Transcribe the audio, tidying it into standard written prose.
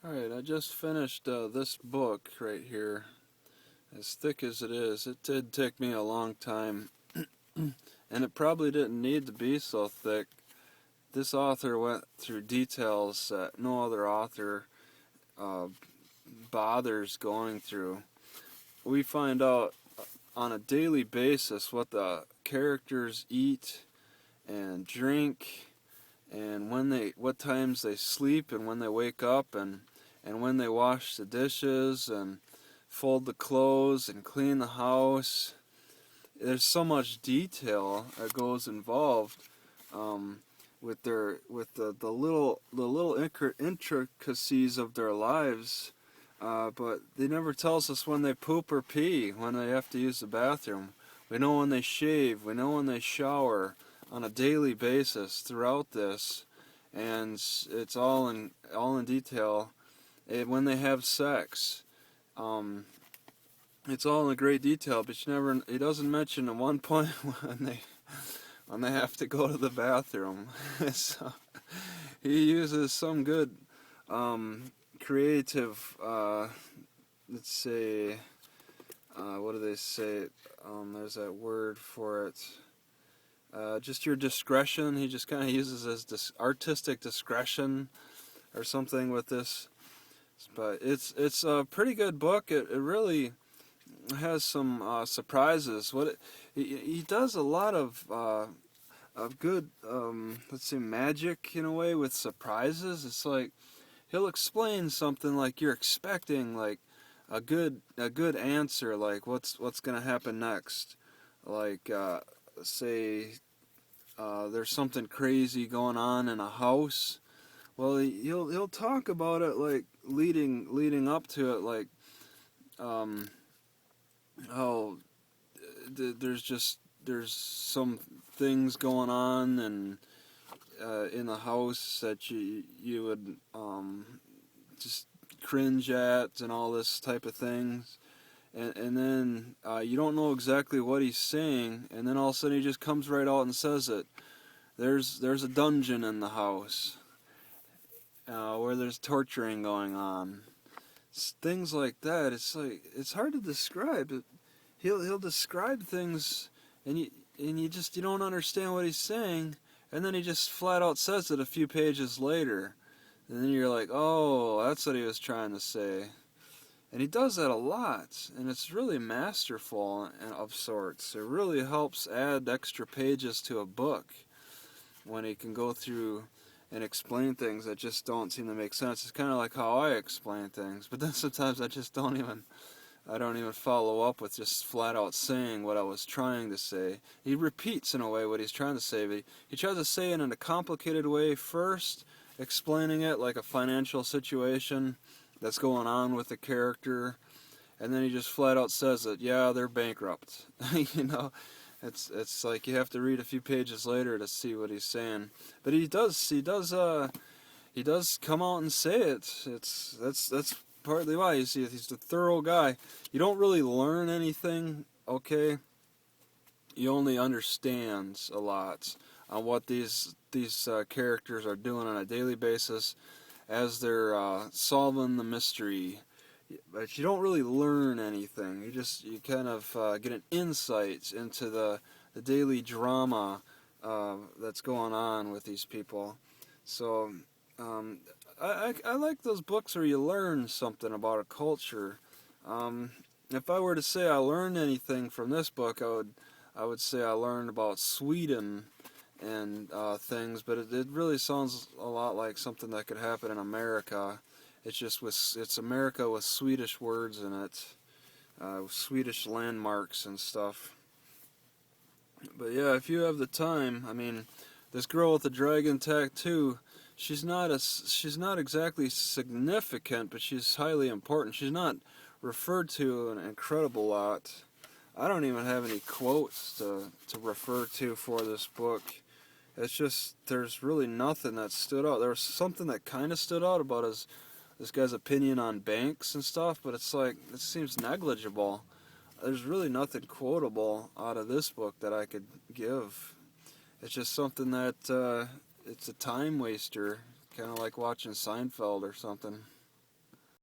Alright, I just finished this book right here. As thick as it is, it did take me a long time, and it probably didn't need to be so thick. This author went through details that no other author uh, bothers going through. We find out on a daily basis what the characters eat and drink, and what times they sleep and when they wake up, and when they wash the dishes and fold the clothes and clean the house. There's so much detail that goes involved with the little intricacies of their lives. But they never tells us when they poop or pee, when they have to use the bathroom. We know when they shave. We know when they shower on a daily basis throughout this, and it's all in detail. When they have sex, it's all in great detail. But he doesn't mention at one point when they have to go to the bathroom. So he uses some good creative, let's say, what do they say? There's that word for it. Just your discretion. He just kind of uses his artistic discretion or something with this. But it's a pretty good book. It really has some surprises. He does a lot of good, let's say, magic in a way with surprises. It's like he'll explain something like you're expecting, like a good answer, like what's gonna happen next. Like say there's something crazy going on in a house. Well, he'll talk about it like leading up to it, like how there's some things going on and in the house that you would just cringe at and all this type of things, and then you don't know exactly what he's saying, and then all of a sudden he just comes right out and says it. There's a dungeon in the house where there's torturing going on. Things like that. It's like it's hard to describe. He'll describe things, and you don't understand what he's saying, and then he just flat out says it a few pages later, and then you're like, oh, that's what he was trying to say. And he does that a lot, and it's really masterful of sorts. It really helps add extra pages to a book when he can go through and explain things that just don't seem to make sense. It's kind of like how I explain things, but then sometimes I don't even follow up with just flat out saying what I was trying to say. He repeats in a way what he's trying to say, but he tries to say it in a complicated way first, explaining it like a financial situation that's going on with the character, and then he just flat out says it. Yeah, they're bankrupt. you know, it's like you have to read a few pages later to see what he's saying. But he does come out and say it. That's partly why you see he's a thorough guy. You don't really learn anything, okay? You only understand a lot on what these characters are doing on a daily basis as they're solving the mystery. But you don't really learn anything. You kind of get an insight into the daily drama that's going on with these people. So I like those books where you learn something about a culture. If I were to say I learned anything from this book, I would say I learned about Sweden and things, but it really sounds a lot like something that could happen in America. It's America with Swedish words in it, Swedish landmarks and stuff. But yeah, if you have the time, I mean, this girl with the dragon tattoo, she's not exactly significant, but she's highly important. She's not referred to an incredible lot. I don't even have any quotes to refer to for this book. It's just there's really nothing that stood out. There was something that kind of stood out about this guy's opinion on banks and stuff, but it's like it seems negligible. There's really nothing quotable out of this book that I could give. It's just something that it's a time waster, kind of like watching Seinfeld or something.